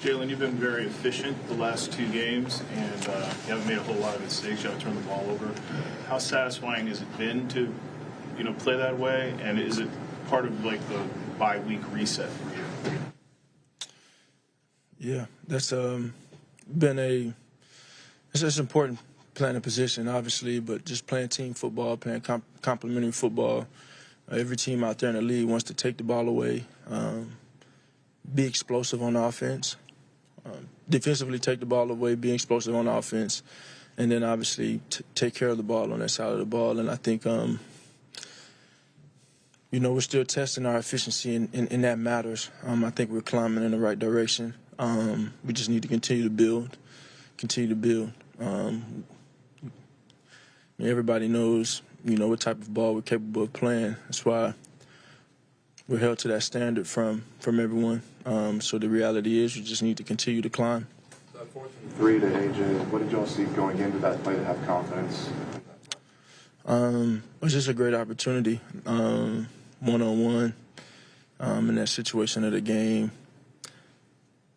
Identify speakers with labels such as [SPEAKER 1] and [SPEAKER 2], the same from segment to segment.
[SPEAKER 1] Jalen, you've been very efficient the last 2 games, and you haven't made a whole lot of mistakes. You haven't turned the ball over. How satisfying has it been to, play that way? And is it part of like the bye-week reset for you?
[SPEAKER 2] Yeah, that's been it's just important playing a position, obviously, but just playing team football, playing complementary football. Every team out there in the league wants to take the ball away, be explosive on offense, defensively take the ball away, be explosive on offense, and then obviously take care of the ball on that side of the ball. And I think, we're still testing our efficiency, and that matters. I think we're climbing in the right direction. We just need to continue to build. Everybody knows, what type of ball we're capable of playing. That's why we're held to that standard from everyone. So the reality is we just need to continue to climb.
[SPEAKER 3] That 4th and 3 to AJ, what did y'all see going into that play to have confidence?
[SPEAKER 2] It was just a great opportunity, one-on-one, in that situation of the game.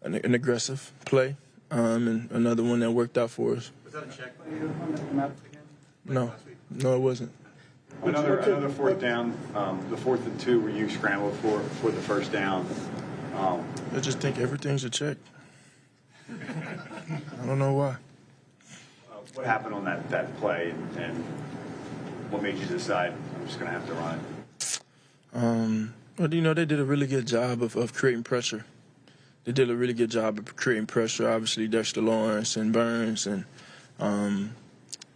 [SPEAKER 2] An aggressive play, and another one that worked out for us.
[SPEAKER 4] Was that a check by you on the map again?
[SPEAKER 2] No, it wasn't.
[SPEAKER 5] Another 4th down, the 4th and 2 where you scrambled for the first down.
[SPEAKER 2] I just think everything's a check. I don't know why.
[SPEAKER 5] What happened on that play, and what made you decide I'm just going to have to run it?
[SPEAKER 2] Well, they did a really good job of creating pressure. They did a really good job of creating pressure. Obviously, Dexter Lawrence and Burns, and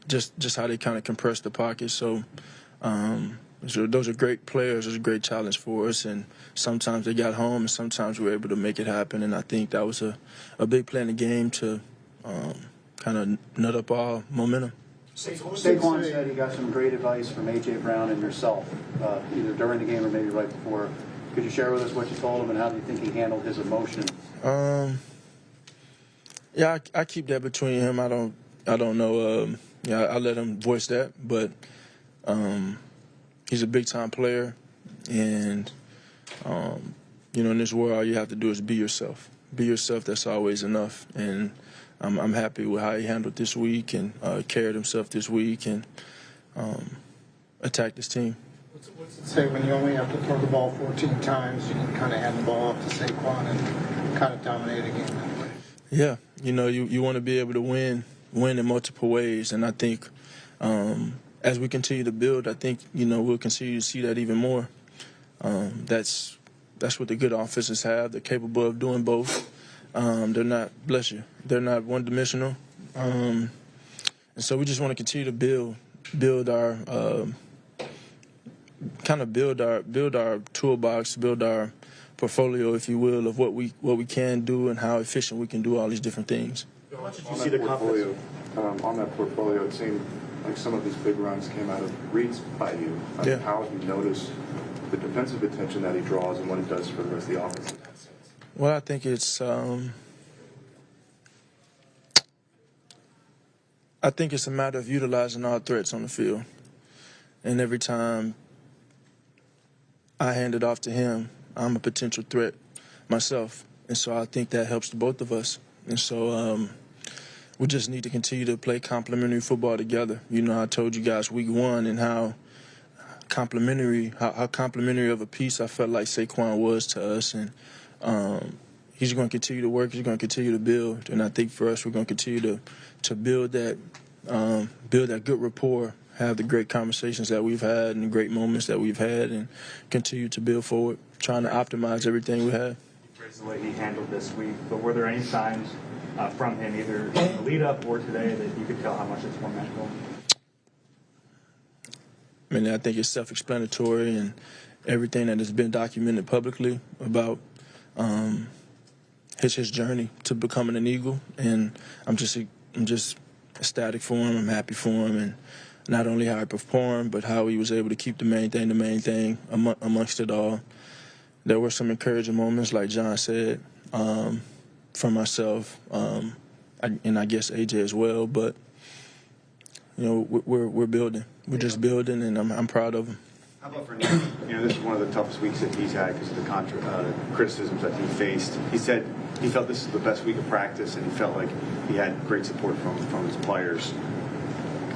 [SPEAKER 2] just how they kind of compressed the pocket. So those are great players. It was a great challenge for us. And sometimes they got home, and sometimes we were able to make it happen. And I think that was a big play in the game to kind of nut up our momentum.
[SPEAKER 6] Saquon said he got some great advice from A.J. Brown and yourself, either during the game or maybe right before. Could you share with us what you told him, and how do you think he handled his emotions?
[SPEAKER 2] Yeah, I keep that between him. I don't know. I let him voice that, but he's a big-time player, and in this world, all you have to do is be yourself. Be yourself. That's always enough. And I'm happy with how he handled this week and carried himself this week and attacked his team.
[SPEAKER 7] What's it say when you only have to throw the ball 14 times, you can kind of hand the ball off to Saquon and kind of dominate a game that way?
[SPEAKER 2] Yeah, you want to be able to win in multiple ways, and I think as we continue to build, I think we'll continue to see that even more. That's what the good offenses have. They're capable of doing both. They're not one-dimensional, and so we just want to continue to build our toolbox, build our portfolio, if you will, of what we can do and how efficient we can do all these different things.
[SPEAKER 4] How much did you see the confidence?
[SPEAKER 3] On that portfolio, it seemed like some of these big runs came out of reads by you.
[SPEAKER 2] Yeah.
[SPEAKER 3] How have you noticed the defensive attention that he draws and what it does for the rest of the offense?
[SPEAKER 2] Well, I think it's a matter of utilizing all threats on the field, and every time I hand it off to him, I'm a potential threat myself. And so I think that helps the both of us. And so we just need to continue to play complementary football together. I told you guys week 1 and how complementary of a piece I felt like Saquon was to us. And he's going to continue to work. He's going to continue to build. And I think for us, we're going to continue to build that good rapport, have the great conversations that we've had and the great moments that we've had, and continue to build forward, trying to optimize everything we have.
[SPEAKER 4] You praised the way he handled this week, but were there any signs from him, either in the lead-up or today, that you could tell how much it's more mental?
[SPEAKER 2] I think it's self-explanatory, and everything that has been documented publicly about his journey to becoming an Eagle, and I'm just ecstatic for him. I'm happy for him, and not only how he performed, but how he was able to keep the main thing amongst it all. There were some encouraging moments, like John said, from myself, and I guess AJ as well. But we're building. We're just building, and I'm proud of him.
[SPEAKER 5] How about for Nick? You know, this is one of the toughest weeks that he's had because of the criticisms that he faced. He said he felt this is the best week of practice, and he felt like he had great support from his players.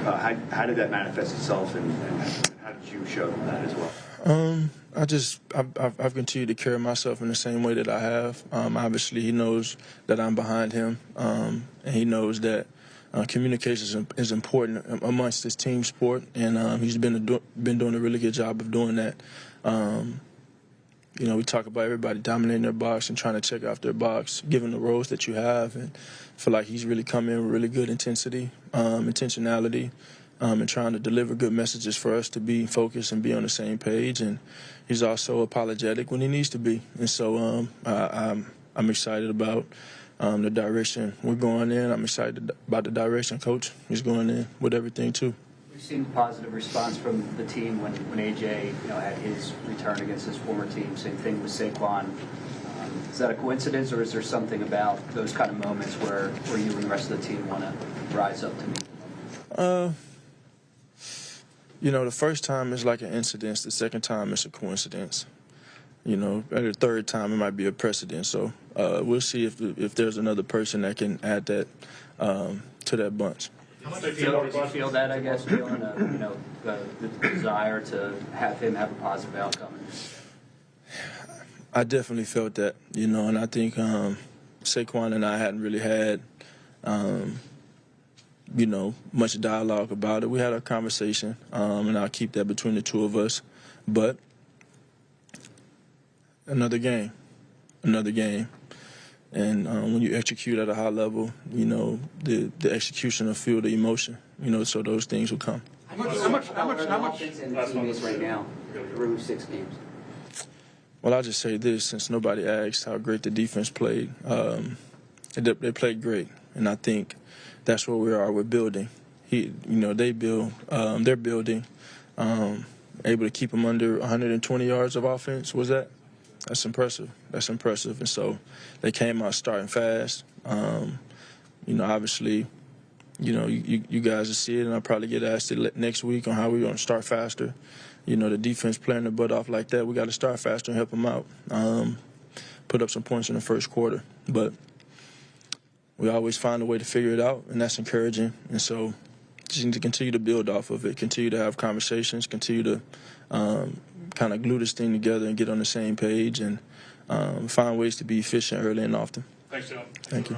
[SPEAKER 5] How did that manifest itself, and how did you show them that as well?
[SPEAKER 2] I've continued to carry myself in the same way that I have. Obviously, he knows that I'm behind him, and he knows that communication is important amongst this team sport, and he's been doing a really good job of doing that. You know, we talk about everybody dominating their box and trying to check off their box, given the roles that you have, and I feel like he's really come in with really good intentionality, and trying to deliver good messages for us to be focused and be on the same page. And he's also apologetic when he needs to be. And so I'm excited about the direction we're going in. I'm excited about the direction Coach is going in with everything, too.
[SPEAKER 8] We've seen a positive response from the team when AJ, had his return against his former team. Same thing with Saquon. Is that a coincidence, or is there something about those kind of moments where you and the rest of the team want to rise up to meet?
[SPEAKER 2] The first time is like an incident. The second time it's a coincidence. The third time it might be a precedent. So we'll see if there's another person that can add that to that bunch.
[SPEAKER 8] Did you feel that, I guess, feeling the desire to have him have a positive outcome?
[SPEAKER 2] I definitely felt that, and I think Saquon and I hadn't really had, much dialogue about it. We had a conversation, and I'll keep that between the two of us. But another game. And when you execute at a high level, the execution will fuel the emotion, so those things will come.
[SPEAKER 8] How much offense in the team is right now through 6 games?
[SPEAKER 2] Well, I'll just say this, since nobody asked how great the defense played. They played great, and I think that's where we are. We're building. They're building, able to keep them under 120 yards of offense. Was that? That's impressive. And so they came out starting fast. Obviously, you guys will see it, and I'll probably get asked it next week on how we're going to start faster. The defense playing their butt off like that, we got to start faster and help them out. Put up some points in the first quarter. But we always find a way to figure it out, and that's encouraging. And so just need to continue to build off of it, continue to have conversations, continue to kind of glue this thing together and get on the same page, and find ways to be efficient early and often.
[SPEAKER 1] Thanks, John.
[SPEAKER 2] Thank you.